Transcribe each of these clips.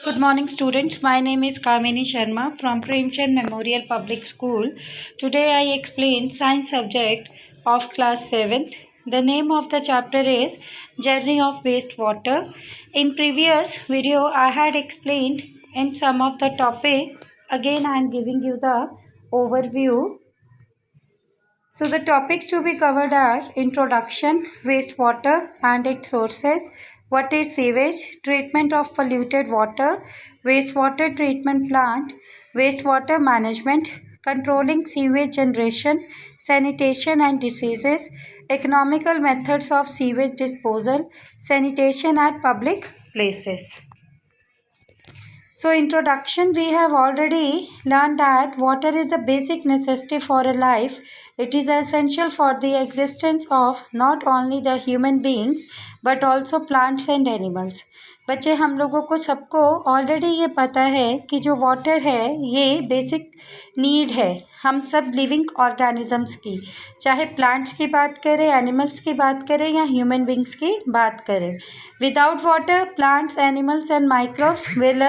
Good morning, students. My name is Kamini Sharma from Premchand Memorial Public School. Today I explain science subject of class 7th. The name of the chapter is Journey of Wastewater. In previous video, I had explained in some of the topics. Again, I am giving you the overview. So the topics to be covered are introduction, wastewater and its sources, what is sewage, treatment of polluted water, wastewater treatment plant, wastewater management, controlling sewage generation, sanitation and diseases, economical methods of sewage disposal, sanitation at public places. So introduction, we have already learned that water is a basic necessity for a life. It is essential for the existence of not only the human beings but also plants and animals. बच्चे हम लोगों को सबको already ये पता है कि जो वाटर है ये बेसिक नीड है हम सब लिविंग ऑर्गेनिजम्स की, चाहे प्लांट्स की बात करें, एनिमल्स की बात करें या ह्यूमन बींग्स की बात करें. Without water plants, animals and microbes will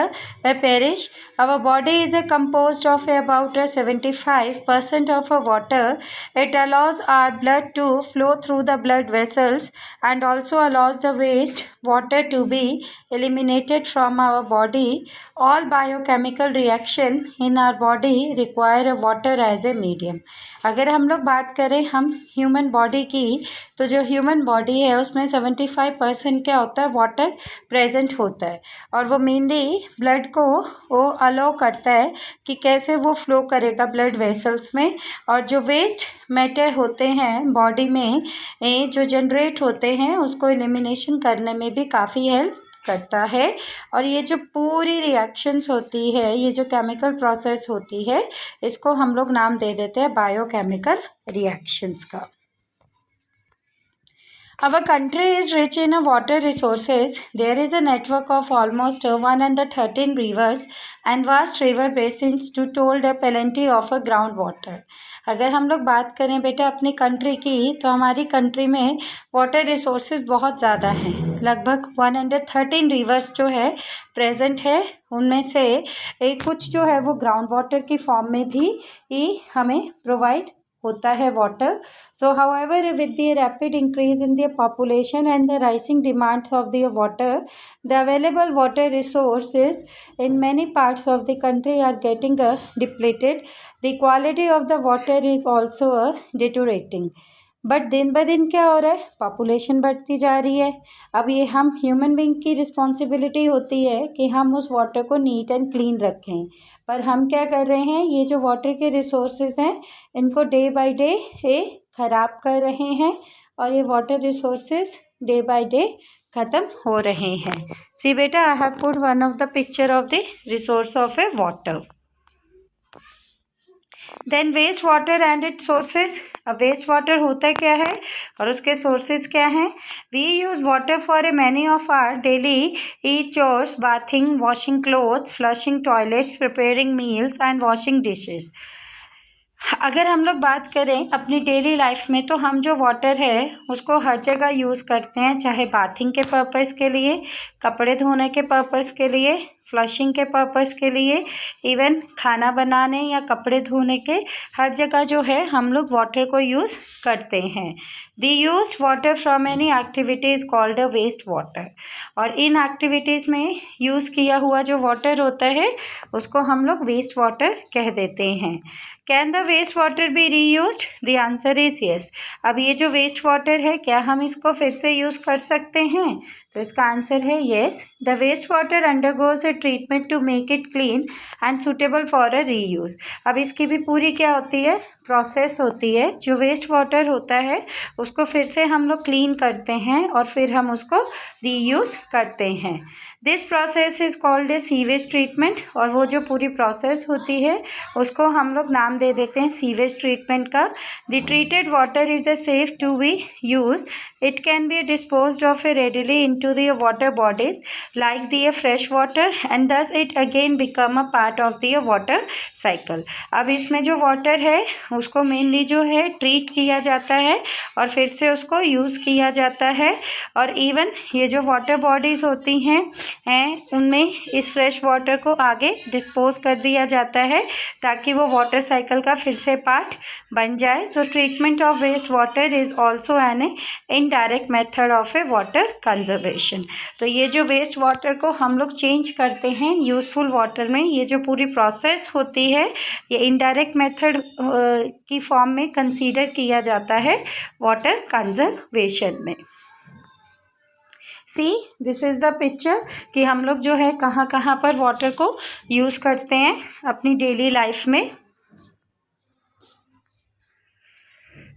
perish. Our body is composed of about 75% of water. It allows our blood to flow through the blood vessels and also allows the waste water to be eliminated from our body. All biochemical reaction in our body require water as a medium. अगर हम लोग बात करें हम human body की, तो जो human body है उसमें 75% क्या होता है, वाटर प्रेजेंट होता है. और वो मेनली ब्लड को वो अलाउ करता है कि कैसे वो फ्लो करेगा ब्लड वेसल्स में. और जो वेस्ट मैटर होते हैं बॉडी में जो जनरेट होते हैं उसको एलिमिनेशन करने में भी काफ़ी हेल्प करता है. और ये जो पूरी रिएक्शंस होती है, ये जो केमिकल प्रोसेस होती है, इसको हम लोग नाम दे देते हैं बायोकेमिकल रिएक्शंस का. Our country is rich in water resources. There is a network of almost 113 rivers and vast river basins to hold plenty of groundwater. अगर हम लोग बात करें बेटा अपनी कंट्री की, तो हमारी कंट्री में वाटर रिसोर्सेज बहुत ज़्यादा हैं. लगभग 113 रिवर्स जो है प्रेजेंट है. उनमें से कुछ जो है वो ग्राउंड वाटर की फॉर्म में भी हमें प्रोवाइड होता है water. So however, with the rapid increase in the population and the rising demands of the water, the available water resources in many parts of the country are getting depleted. The quality of the water is also deteriorating. But दिन ब दिन क्या हो रहा है, population बढ़ती जा रही है. अब ये हम ह्यूमन बींग की रिस्पॉन्सिबिलिटी होती है कि हम उस वाटर को नीट एंड क्लीन रखें. पर हम क्या कर रहे हैं, ये जो वाटर के रिसोर्सेज हैं इनको डे बाय डे ख़राब कर रहे हैं और ये water resources day by day ख़त्म हो रहे हैं. सी बेटा, I have put one of the picture of the resource of a water. Then waste water and its sources. अब वेस्ट वाटर होता क्या है और उसके सोर्सेज क्या हैं. We use water for many of our daily chores, bathing, washing clothes, flushing toilets, preparing meals and washing dishes. अगर हम लोग बात करें अपनी डेली लाइफ में, तो हम जो वाटर है उसको हर जगह यूज़ करते हैं, चाहे बाथिंग के पर्पस के लिए, कपड़े धोने के पर्पस के लिए, फ्लशिंग के पर्पस के लिए, इवन खाना बनाने या कपड़े धोने के, हर जगह जो है हम लोग वाटर को यूज़ करते हैं. The use water from any activity is called a waste water. और इन एक्टिविटीज़ में यूज़ किया हुआ जो वाटर होता है उसको हम लोग वेस्ट वाटर कह देते हैं. Can the waste water be reused? The answer is yes. अब ये जो वेस्ट वाटर है क्या हम इसको फिर से यूज़ कर सकते हैं? तो इसका आंसर है yes. The waste water undergoes a treatment to make it clean and suitable for a reuse. अब इसकी भी पूरी क्या होती है, प्रोसेस होती है. जो वेस्ट वाटर होता है उसको फिर से हम लोग क्लीन करते हैं और फिर हम उसको रीयूज़ करते हैं. This process is called a sewage treatment. और वो जो पूरी प्रोसेस होती है उसको हम लोग नाम दे देते हैं सीवेज ट्रीटमेंट का. The treated water is a safe to be use. It can be disposed of a readily into the water bodies like the fresh water and thus it again become a part of the water cycle. अब इसमें जो water है उसको mainly जो है treat किया जाता है और फिर से उसको यूज़ किया जाता है. और इवन ये जो वाटर बॉडीज़ होती हैं हैं उनमें इस फ्रेश वाटर को आगे डिस्पोज कर दिया जाता है ताकि वो वाटर साइकिल का फिर से पार्ट बन जाए। तो treatment of waste water is also an indirect method of a water conservation. तो ये जो वेस्ट वाटर को हम लोग चेंज करते हैं यूज़फुल वाटर में, ये जो पूरी प्रोसेस होती है ये इनडायरेक्ट मेथड की फॉर्म में कंसीडर किया जाता है वाटर कंजर्वेशन में। सी दिस इज़ द पिक्चर कि हम लोग जो है कहाँ कहाँ पर वाटर को यूज़ करते हैं अपनी डेली लाइफ में।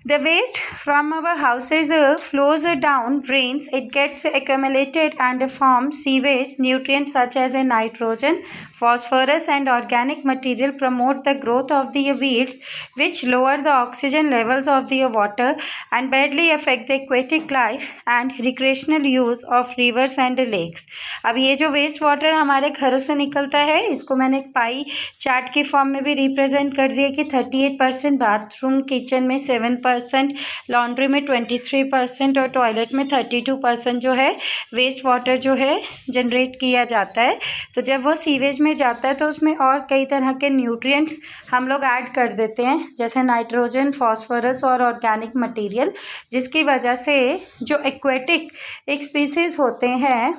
The waste from our houses flows down drains. It gets accumulated and forms sewage. Nutrients such as nitrogen, phosphorus and organic material promote the growth of the weeds, which lower the oxygen levels of the water and badly affect the aquatic life and recreational use of rivers and lakes. अब ये जो waste water हमारे घरों से निकलता है इसको मैंने एक पाई चार्ट की फॉर्म में भी रिप्रेजेंट कर दिया कि 38% बाथरूम किचन में, 7% लॉन्ड्री में, 23% और टॉयलेट में 32% जो है वेस्ट वाटर जो है जनरेट किया जाता है। तो जब वो सीवेज में जाता है तो उसमें और कई तरह के न्यूट्रिएंट्स हम लोग ऐड कर देते हैं जैसे नाइट्रोजन, फॉस्फोरस और ऑर्गेनिक मटेरियल, जिसकी वजह से जो एक्वेटिक एक स्पीसीज होते हैं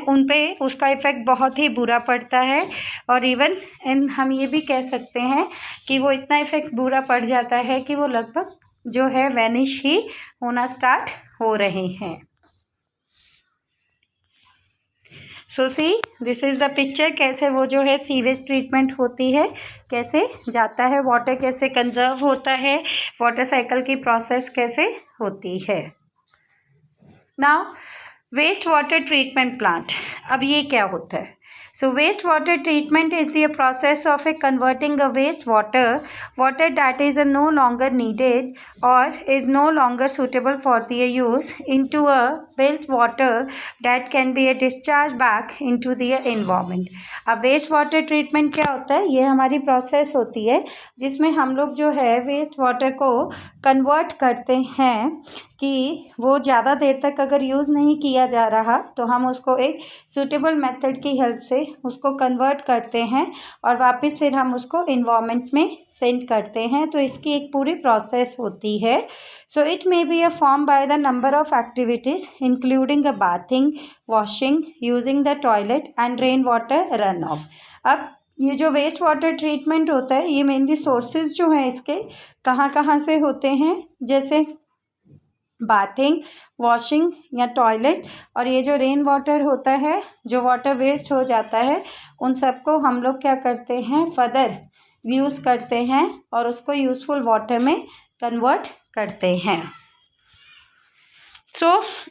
उन पे उसका इफ़ेक्ट बहुत ही बुरा पड़ता है। और इवन हम ये भी कह सकते हैं कि वो इतना इफ़ेक्ट बुरा पड़ जाता है कि वो लगभग जो है वैनिश ही होना स्टार्ट हो रहे हैं। So see this is the picture कैसे वो जो है सीवेज ट्रीटमेंट होती है, कैसे जाता है वाटर, कैसे कंजर्व होता है, वाटर साइकिल की प्रोसेस कैसे होती है। Now waste water treatment plant, अब ये क्या होता है? So wastewater treatment is the process of converting a water that is no longer needed or is no longer suitable for the use into a built water that can be discharged back into the environment. अब waste water treatment क्या होता है? ये हमारी process होती है जिसमें हम लोग जो है वेस्ट वाटर को कन्वर्ट करते हैं कि वो ज़्यादा देर तक अगर यूज़ नहीं किया जा रहा तो हम उसको एक सूटेबल मेथड की हेल्प से उसको कन्वर्ट करते हैं और वापस फिर हम उसको इन्वायरमेंट में सेंड करते हैं। तो इसकी एक पूरी प्रोसेस होती है। So it may be a form by the number of activities including a bathing, washing, using the toilet and rain water run of. अब ये जो वेस्ट वाटर ट्रीटमेंट होता है ये मेनली सोर्सेज जो हैं इसके कहाँ कहाँ से होते हैं, जैसे बाथिंग, वॉशिंग या टॉयलेट, और ये जो रेन वाटर होता है जो वाटर वेस्ट हो जाता है उन सबको हम लोग क्या करते हैं फर्दर यूज़ करते हैं और उसको यूज़फुल वाटर में कन्वर्ट करते हैं। सो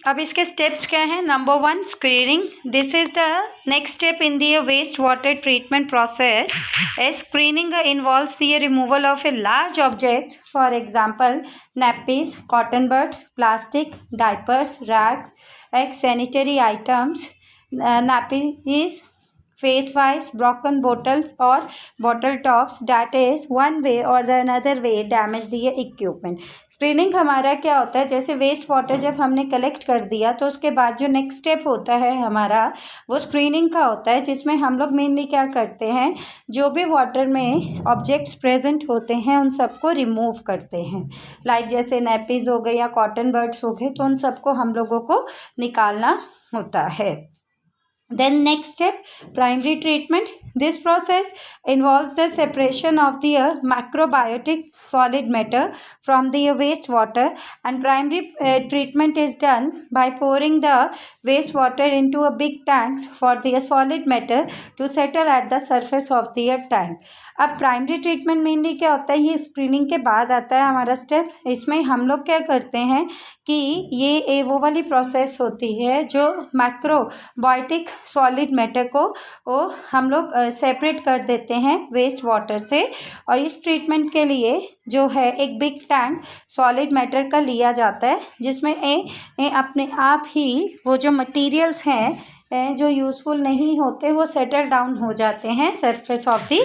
अब इसके स्टेप्स क्या हैं? Number 1 screening. This is the next step in the waste water treatment process. Screening involves the removal of a large objects, for example nappies, cotton buds, plastic, diapers, rags, sanitary items, nappies, face wipes, broken bottles और bottle tops that is one way or the another way damage the equipment. Screening हमारा क्या होता है? जैसे waste water जब हमने collect कर दिया तो उसके बाद जो नेक्स्ट स्टेप होता है हमारा वो स्क्रीनिंग का होता है, जिसमें हम लोग मेनली क्या करते हैं जो भी वाटर में ऑब्जेक्ट्स प्रेजेंट होते हैं उन सबको रिमूव करते हैं। लाइक जैसे नैपीज़ हो गए या कॉटन बड्स हो गए तो उन सबको हम लोगों को निकालना होता है। Then next step, primary treatment. This process involves the separation of the macrobiotic solid matter from the wastewater, and primary treatment is done by pouring the wastewater into a big tanks for the solid matter to settle at the surface of the tank. अब primary treatment mainly क्या होता है? ये screening के बाद आता है हमारा स्टेप। इसमें हम लोग क्या करते हैं कि ये वो वाली प्रोसेस होती है जो मैक्रोबायोटिक सॉलिड मैटर को वो हम लोग सेपरेट कर देते हैं वेस्ट वाटर से, और इस ट्रीटमेंट के लिए जो है एक बिग टैंक सॉलिड मैटर का लिया जाता है जिसमें अपने आप ही वो जो मटेरियल्स हैं जो यूज़फुल नहीं होते वो सेटल डाउन हो जाते हैं सरफेस ऑफ द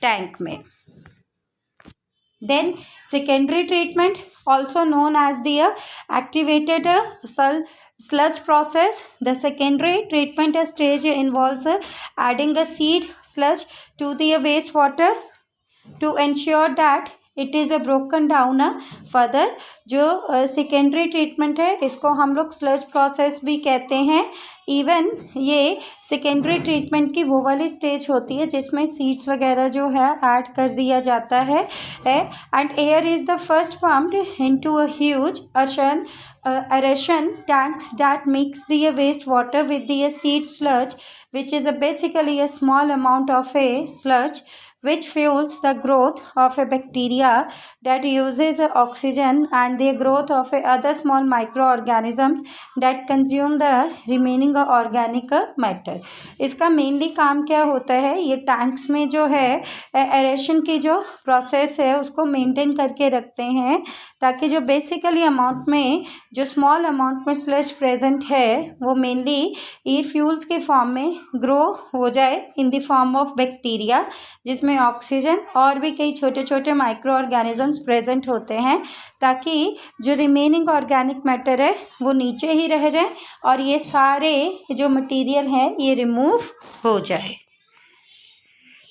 टैंक में। Then secondary treatment, also known as the activated sludge process. The secondary treatment stage involves adding a seed sludge to the wastewater to ensure that it is broken down further. जो secondary treatment है इसको हम लोग sludge process भी कहते हैं। Even ये secondary treatment की वो वाली स्टेज होती है जिसमें सीड्स वगैरह जो है ऐड कर दिया जाता है and air is the first pumped into a huge aeration tanks that mix the wastewater with the seed sludge, which is basically a small amount of a sludge which fuels the growth of a bacteria that uses oxygen and the growth of other small microorganisms that consume the remaining organic matter। इसका mainly काम क्या होता है, ये tanks में जो है aeration की जो प्रोसेस है उसको मेंटेन करके रखते हैं ताकि जो बेसिकली अमाउंट में जो स्मॉल अमाउंट में स्लज प्रेजेंट है वो मेनली ई फ्यूल्स के फॉर्म में ग्रो हो जाए in the form of bacteria, जिसमें ऑक्सीजन और भी कई छोटे छोटे माइक्रो ऑर्गेनिजम्स प्रेजेंट होते हैं ताकि जो रिमेनिंग ऑर्गेनिक मैटर है वो नीचे ही रह जाए और ये सारे जो मटेरियल है ये रिमूव हो जाए।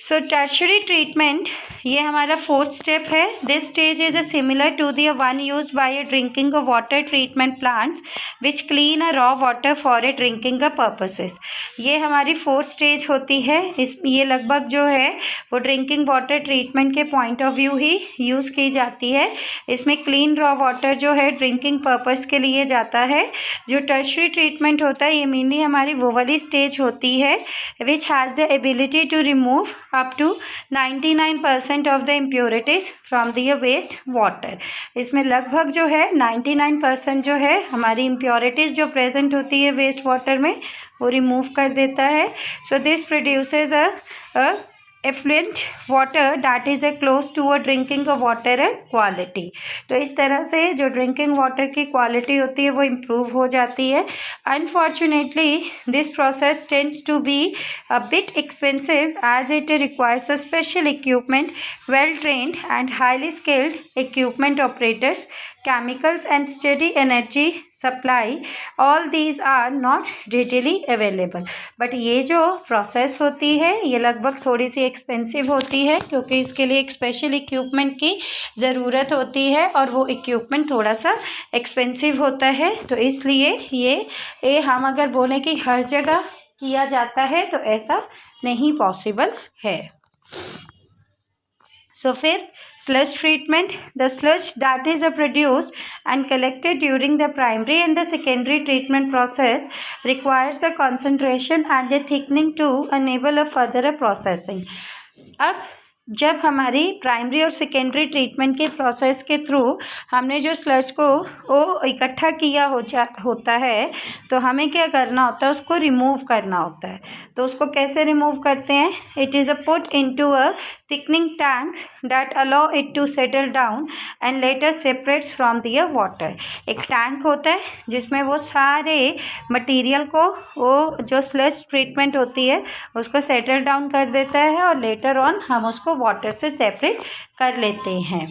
सो टर्शरी ट्रीटमेंट ये हमारा फोर्थ स्टेप है। This stage is similar to the one use by drinking water treatment plants which clean a raw water for drinking purposes. ये हमारी फोर्थ स्टेज होती है। ये लगभग जो है वो ड्रिंकिंग वाटर ट्रीटमेंट के point of view he use की जाती है। इसमें क्लीन रॉ वाटर जो है ड्रिंकिंग पर्पस के लिए जाता है। जो टर्शरी ट्रीटमेंट होता है ये मेनली हमारी वो वाली स्टेज होती है which has the ability to remove up to 99% of the impurities from the waste water। इसमें लगभग जो है 99% जो है हमारी impurities जो present होती है वेस्ट वाटर में वो रिमूव कर देता है। So this produces a effluent water that is close to a drinking water quality. तो इस तरह से जो ड्रिंकिंग वाटर की क्वालिटी होती है वो इम्प्रूव हो जाती है। Unfortunately this process tends to be a bit expensive as it requires a special equipment, well trained and highly skilled equipment operators, chemicals and steady energy supply, all these are not readily available। But ये जो process होती है ये लगभग थोड़ी सी expensive होती है क्योंकि इसके लिए एक स्पेशल इक्विपमेंट की ज़रूरत होती है और वो इक्विपमेंट थोड़ा सा एक्सपेंसिव होता है। तो इसलिए ये हम अगर बोलें कि हर जगह किया जाता है तो ऐसा नहीं पॉसिबल है। So fifth, sludge treatment. The sludge that is produced and collected during the primary and the secondary treatment process requires a concentration and a thickening to enable a further processing। अब जब हमारी primary और secondary treatment के process के through हमने जो sludge को वो इकट्ठा किया होता है तो हमें क्या करना होता है, उसको रिमूव करना होता है। तो उसको कैसे रिमूव करते हैं? It is put into a thickening tanks that allow it to settle down and later separates from the water. एक टैंक होता है जिसमें वो सारे मटेरियल को वो जो स्लज ट्रीटमेंट होती है उसको सेटल डाउन कर देता है और लेटर ऑन हम उसको वाटर से सेपरेट कर लेते हैं।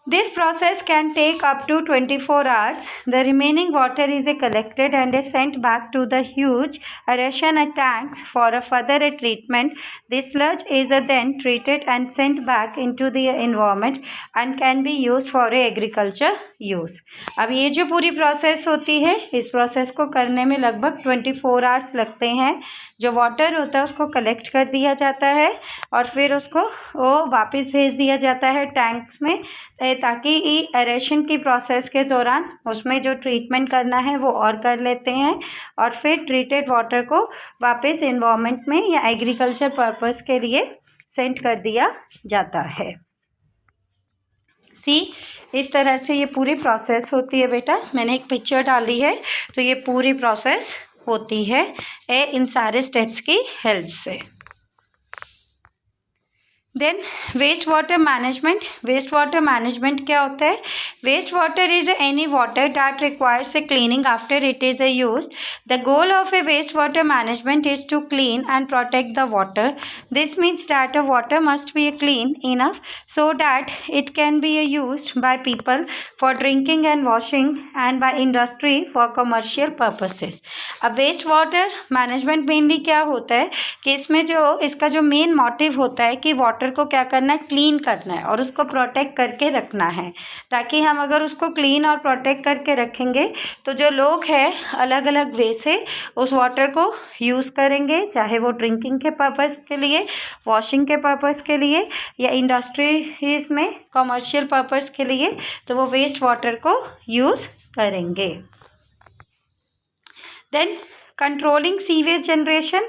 This process can take up to 24 hours. The remaining water is collected and sent back to the huge aeration tanks for a further treatment. This sludge is then treated and sent back into the environment and can be used for agriculture use। अब ये जो पूरी process होती है इस process को करने में लगभग 24 आवर्स लगते हैं। जो वाटर होता है उसको कलेक्ट कर दिया जाता है और फिर उसको वो वापस भेज दिया जाता है टैंक्स में ताकि एरेशन की प्रोसेस के दौरान उसमें जो ट्रीटमेंट करना है वो और कर लेते हैं और फिर ट्रीटेड वाटर को वापस एनवायरनमेंट में या एग्रीकल्चर पर्पस के लिए सेंड कर दिया जाता है। इस तरह से ये पूरी प्रोसेस होती है बेटा। मैंने एक पिक्चर डाली है तो ये पूरी प्रोसेस होती है इन सारे स्टेप्स की हेल्प से। Then waste water management. Waste water management क्या होता है? Waste water is any water that requires a cleaning after it is use. The goal of a waste water management is to clean and protect the water. This means that a water must be clean enough so that it can be used by people for drinking and washing and by industry for commercial purposes। अब waste water management mainly क्या होता है कि इसमें जो इसका जो main motive होता है कि वाटर को क्या करना है, क्लीन करना है और उसको प्रोटेक्ट करके रखना है, ताकि हम अगर उसको क्लीन और प्रोटेक्ट करके रखेंगे तो जो लोग हैं अलग अलग वे से उस वाटर को यूज़ करेंगे, चाहे वो ड्रिंकिंग के पर्पज़ के लिए, वॉशिंग के पर्पज़ के लिए या इंडस्ट्रीज में कमर्शियल पर्पज़ के लिए, तो वो वेस्ट वाटर को यूज़ करेंगे। Then controlling sewage generation.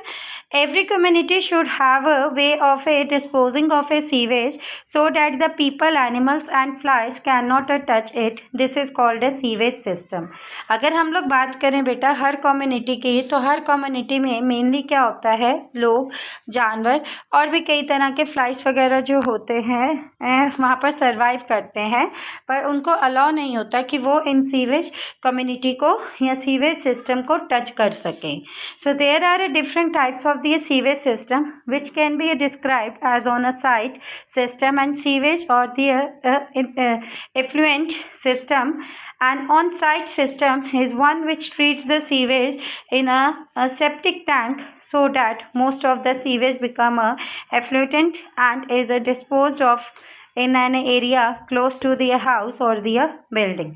Every community should have a way of disposing of a sewage so that the people, animals and flies cannot touch it. This is called a sewage system। अगर हम लोग बात करें बेटा हर community की, तो हर community में mainly क्या होता है, लोग, जानवर और भी कई तरह के फ्लाइज वगैरह जो होते हैं वहाँ पर सर्वाइव करते हैं, पर उनको अलाउ नहीं होता कि वो इन सीवेज कम्युनिटी को या सीवेज सिस्टम को टच कर सकें। So there are different types of the sewage system which can be described as on a site system and sewage or the effluent system. An on-site system is one which treats the sewage in a septic tank so that most of the sewage become a effluent and is disposed of in an area close to the house or the building।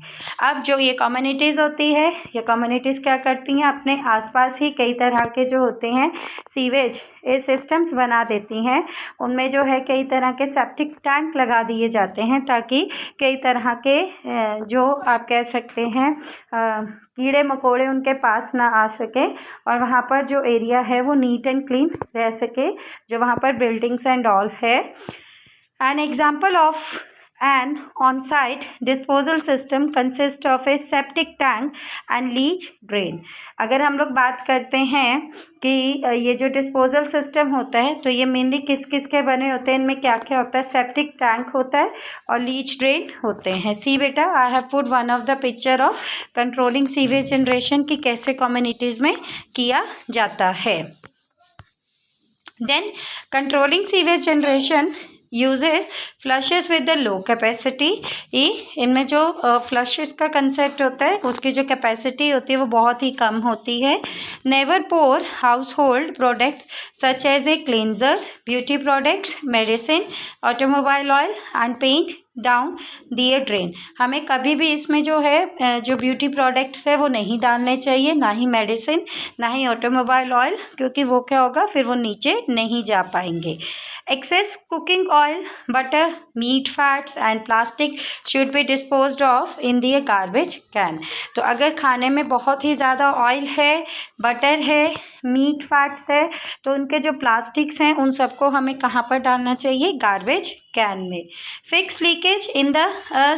अब जो ये communities होती है, ये communities क्या करती हैं, अपने आसपास ही कई तरह के जो होते हैं सीवेज ये सिस्टम्स बना देती हैं। उनमें जो है कई तरह के सेप्टिक टैंक लगा दिए जाते हैं ताकि कई तरह के जो आप कह सकते हैं कीड़े मकोड़े उनके पास ना आ सके और वहाँ पर जो एरिया है वो नीट एंड क्लीन रह सके, जो वहाँ पर बिल्डिंग्स एंड ऑल है। An example of an on-site disposal system consists of a septic tank and leach drain। अगर हम लोग बात करते हैं कि ये जो डिस्पोजल सिस्टम होता है तो ये मेनली किस किस के बने होते हैं, इनमें क्या क्या होता है, सेप्टिक टैंक होता है और लीच ड्रेन होते हैं। सी बेटा, I have put one of the picture of controlling sewage generation की कैसे कम्युनिटीज़ में किया जाता है। Then controlling sewage generation uses flushes with the low capacity। इनमें जो फ्लशेस का कंसेप्ट होता है उसकी जो कैपेसिटी होती है वो बहुत ही कम होती है। Never pour household products such as a cleansers, beauty products, medicine, automobile oil and paint down the drain. हमें कभी भी इसमें जो है जो ब्यूटी प्रोडक्ट्स है वो नहीं डालने चाहिए, ना ही मेडिसिन, ना ही ऑटोमोबाइल ऑयल, क्योंकि वो क्या होगा फिर वो नीचे नहीं जा पाएंगे। Excess cooking oil, butter, meat fats and plastic should be disposed of in the garbage can. तो अगर खाने में बहुत ही ज़्यादा ऑयल है, बटर है, मीट फैट्स है, तो उनके जो प्लास्टिक्स हैं उन सबको हमें कहाँ पर डालना चाहिए, गार्बेज कैन में। Fix leakage in the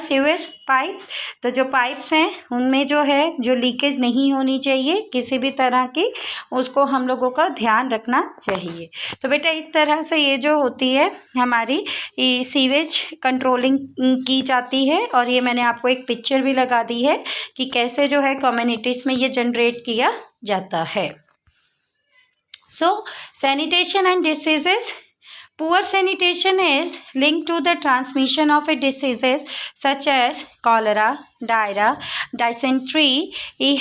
sewer pipes, तो जो पाइप्स हैं उनमें जो है जो लीकेज नहीं होनी चाहिए किसी भी तरह की, उसको हम लोगों का ध्यान रखना चाहिए। तो बेटा इस तरह से ये जो होती है हमारी सीवेज कंट्रोलिंग की जाती है और ये मैंने आपको एक पिक्चर भी लगा दी है कि कैसे जो है कम्युनिटीज़ में ये जनरेट किया जाता है। So sanitation and diseases. Poor sanitation is linked to the transmission of diseases such as cholera, diarrhea, dysentery,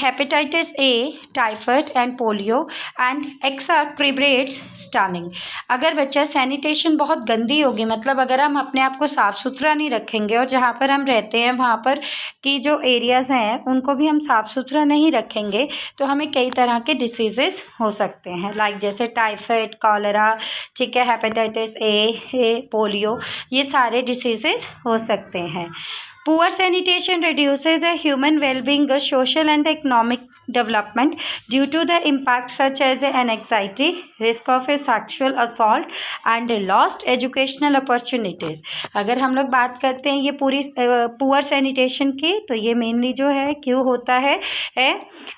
hepatitis A, typhoid and polio and exacerbates stunning। अगर बच्चा सैनिटेशन बहुत गंदी होगी, मतलब अगर हम अपने आप को साफ़ सुथरा नहीं रखेंगे और जहाँ पर हम रहते हैं वहाँ पर की जो एरियाज़ हैं उनको भी हम साफ़ सुथरा नहीं रखेंगे तो हमें कई तरह के डिसीज़ेस हो सकते हैं, लाइक जैसे टाइफाइड, कॉलरा, ठीक है, हेपेटाइटिस ए, पोलियो, ये सारे डिसीजेस हो सकते हैं। Poor sanitation reduces a human well-being, social and economic development due to the impact such as an anxiety, risk of a sexual assault and lost educational opportunities। अगर हम लोग बात करते हैं ये पूरी पुअर सैनिटेशन की, तो ये मेनली जो है क्यों होता है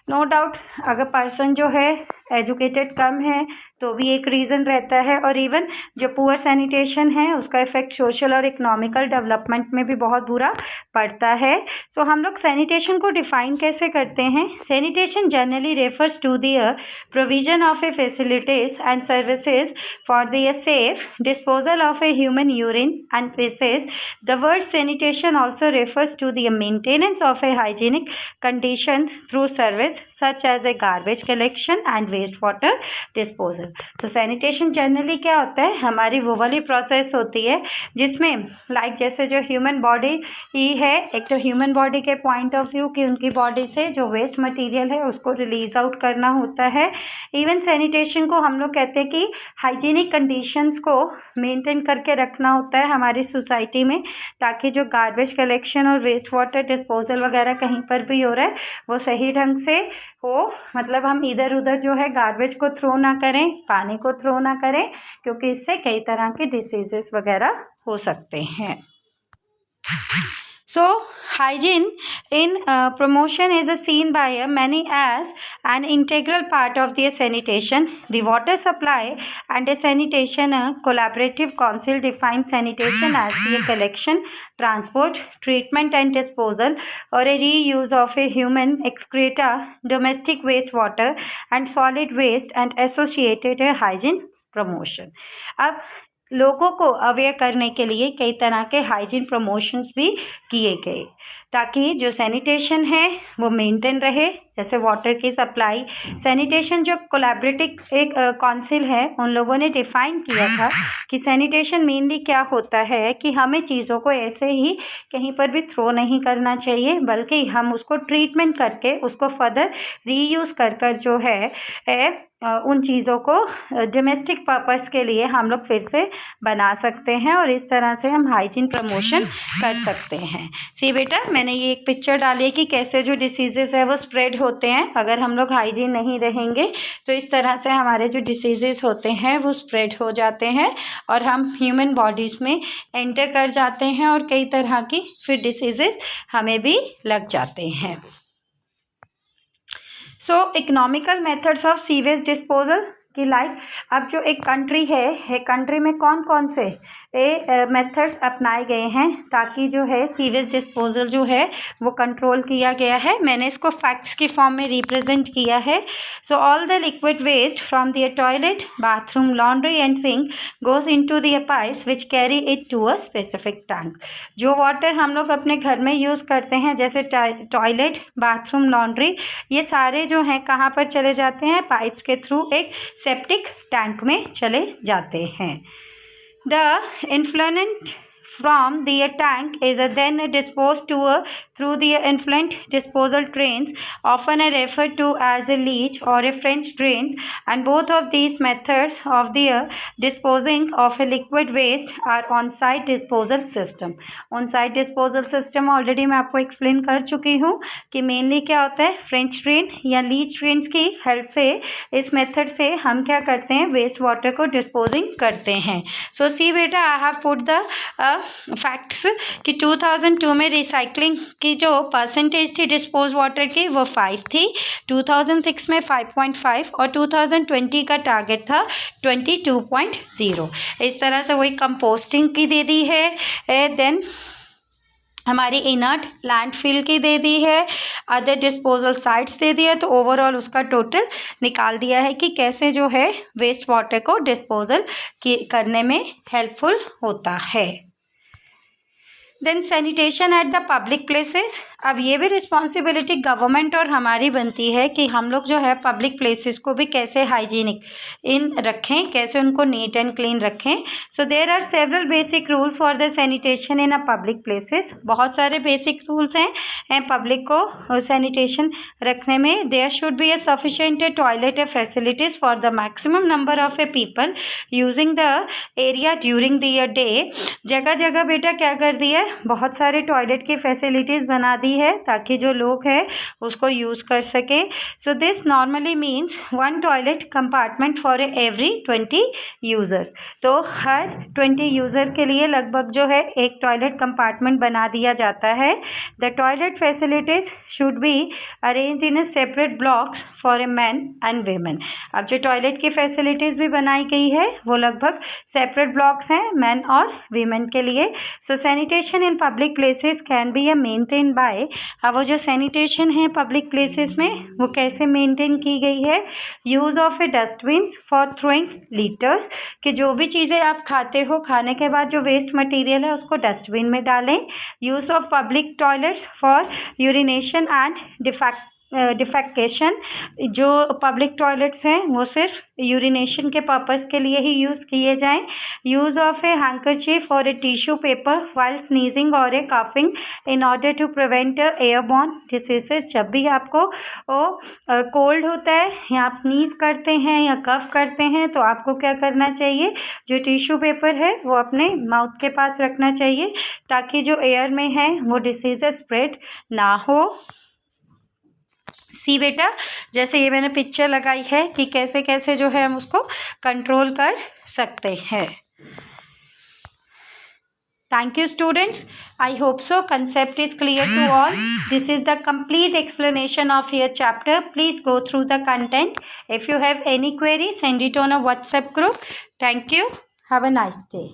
नो डाउट अगर पर्सन जो है एजुकेटेड कम है तो भी एक रीज़न रहता है। और इवन जो पुअर सैनिटेशन है उसका इफेक्ट सोशल और इकोनॉमिकल डेवलपमेंट में भी बहुत बुरा पड़ता है। सो हम लोग सैनिटेशन को डिफाइन कैसे करते हैं? Sanitation generally refers to the provision of a facilities and services for the safe disposal of a human urine and faeces. The word sanitation also refers to the maintenance of a hygienic conditions through service such as a garbage collection and wastewater disposal. तो sanitation generally क्या होता है? हमारी वो वाली process होती है जिसमें लाइक जैसे जो ह्यूमन बॉडी ही है, एक तो ह्यूमन बॉडी के पॉइंट ऑफ व्यू कि उनकी बॉडी से जो वेस्ट मटेरियल है उसको रिलीज आउट करना होता है. इवन सैनिटेशन को हम लोग कहते हैं कि हाइजीनिक कंडीशंस को मेंटेन करके रखना होता है हमारी सोसाइटी में, ताकि जो गार्बेज कलेक्शन और वेस्ट वाटर डिस्पोजल वगैरह कहीं पर भी हो रहा है वो सही ढंग से हो. मतलब हम इधर उधर जो है गार्बेज को थ्रो ना करें, पानी को थ्रो ना करें, क्योंकि इससे कई तरह के डिसीजेस वगैरह हो सकते हैं. So hygiene in promotion is seen by many as an integral part of the sanitation. The water supply and sanitation collaborative council defines sanitation as the collection, transport, treatment and disposal or a reuse of a human excreta, domestic wastewater and solid waste and associated hygiene promotion. अब लोगों को aware करने के लिए कई तरह के hygiene promotions भी किए गए ताकि जो सैनिटेशन है वो मेंटेन रहे. जैसे वाटर की सप्लाई, सैनिटेशन जो कोलैबोरेटिव एक काउंसिल है उन लोगों ने डिफाइन किया था कि सैनिटेशन मेनली क्या होता है कि हमें चीज़ों को ऐसे ही कहीं पर भी थ्रो नहीं करना चाहिए, बल्कि हम उसको ट्रीटमेंट करके उसको फर्दर रीयूज़ कर जो है उन चीज़ों को डोमेस्टिक पर्पस के लिए हम लोग फिर से बना सकते हैं और इस तरह से हम हाइजीन प्रमोशन कर सकते हैं. सी बेटा, मैंने ये एक पिक्चर डाली है कि कैसे जो डिसीजेस है वो स्प्रेड होते हैं. अगर हम लोग हाइजीन नहीं रहेंगे तो इस तरह से हमारे जो डिसीजेस होते हैं वो स्प्रेड हो जाते हैं और हम ह्यूमन बॉडीज़ में एंटर कर जाते हैं और कई तरह की फिर डिसीजेस हमें भी लग जाते हैं. So economical methods of sewage disposal कि लाइक अब जो एक कंट्री है कंट्री में कौन कौन से मेथड्स अपनाए गए हैं ताकि जो है सीवेज डिस्पोजल जो है वो कंट्रोल किया गया है. मैंने इसको फैक्ट्स की फॉर्म में रिप्रेजेंट किया है. So all the liquid waste from the toilet, bathroom, laundry and sink goes into the pipes which carry it to a specific tank. जो वाटर हम लोग अपने घर में यूज़ करते हैं जैसे टॉयलेट, बाथरूम, लॉन्ड्री, ये सारे जो हैं कहाँ पर चले जाते हैं? पाइप्स के थ्रू एक सेप्टिक टैंक में चले जाते हैं. The influent from the tank is then disposed through the influent disposal drains, often referred to as a leach or a French drains, and both of these methods of the disposing of a liquid waste are on-site disposal system. On-site disposal system already मैं आपको explain कर चुकी हूँ कि mainly क्या होता है, French drain या लीच ड्रेन्स की हेल्प से इस मेथड से हम क्या करते हैं, वेस्ट वाटर को डिस्पोजिंग करते हैं. सो सी बेटा, I have put the facts कि 2002 में रिसाइकलिंग की जो परसेंटेज थी डिस्पोज वाटर की वो 5 थी, 2006 में 5.5 और 2020 का टारगेट था 22.0. इस तरह से वही कंपोस्टिंग की दे दी है, देन हमारी इनर्ट लैंडफिल की दे दी है, अदर डिस्पोजल साइट्स दे दिया. तो ओवरऑल उसका टोटल निकाल दिया है कि कैसे जो है वेस्ट वाटर को डिस्पोजल करने में हेल्पफुल होता है. Then sanitation at the public places. अब ये भी रिस्पॉन्सिबिलिटी गवर्नमेंट और हमारी बनती है कि हम लोग जो है पब्लिक प्लेसेस को भी कैसे हाइजीनिक इन रखें, कैसे उनको नीट एंड क्लीन रखें. So there are several basic rules for the sanitation in a public places. बहुत सारे बेसिक रूल्स हैं पब्लिक को सैनिटेशन रखने में. There should be a sufficient toilet facilities for the maximum number of a people using the area during the day. जगह जगह बेटा क्या कर दिया है, बहुत सारे टॉयलेट की फैसिलिटीज़ बना दी है ताकि जो लोग हैं उसको यूज़ कर सके. So this normally means 1 toilet compartment for every 20 users. तो हर 20 यूज़र के लिए लगभग जो है एक टॉयलेट कंपार्टमेंट बना दिया जाता है. The toilet facilities should be arrange in separate blocks for a man and women. अब जो टॉयलेट की फैसिलिटीज़ भी बनाई गई है वो लगभग सेपरेट ब्लॉक्स हैं मैन और वीमेन के लिए. So sanitation in public places can be maintain by. अब वो जो सैनिटेशन है पब्लिक प्लेसेस में वो कैसे मेंटेन की गई है. Use of A dustbin for throwing litres, कि जो भी चीज़ें आप खाते हो खाने के बाद जो वेस्ट मटेरियल है उसको डस्टबिन में डालें. Use of public toilets for urination and defecation. जो पब्लिक टॉयलेट्स हैं वो सिर्फ यूरिनेशन के पर्पस के लिए ही यूज़ किए जाएं. यूज़ ऑफ ए हैंकरचीफ और a tissue paper while sneezing और a coughing in order to prevent airborne diseases. जब भी आपको कोल्ड होता है या आप स्नीज करते हैं या कफ करते हैं तो आपको क्या करना चाहिए, जो टिश्यू पेपर है वो अपने माउथ के पास रखना चाहिए ताकि जो एयर में है वो डिसीजेस स्प्रेड ना हो. सी बेटा, जैसे ये मैंने पिक्चर लगाई है कि कैसे कैसे जो है हम उसको कंट्रोल कर सकते हैं. Thank you students. I hope so concept is clear to all. This is the complete explanation of your chapter. Please go through the content. If you have any query, send it on a WhatsApp group. Thank you. Have a nice day.